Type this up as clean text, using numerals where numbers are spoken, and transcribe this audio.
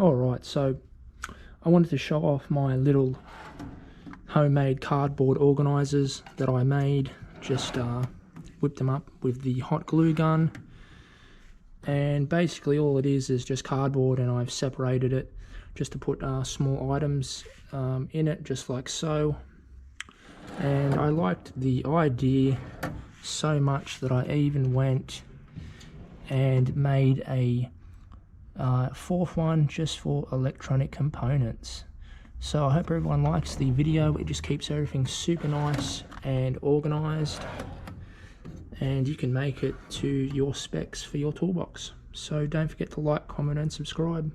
Alright, so I wanted to show off my little homemade cardboard organisers that I made. Just whipped them up with the hot glue gun, and basically all it is just cardboard, and I've separated it just to put small items in it, just like so. And I liked the idea so much that I even went and made a fourth one just for electronic components. So I hope everyone likes the video. It just keeps everything super nice and organized, and you can make it to your specs for your toolbox. So don't forget to like, comment and subscribe.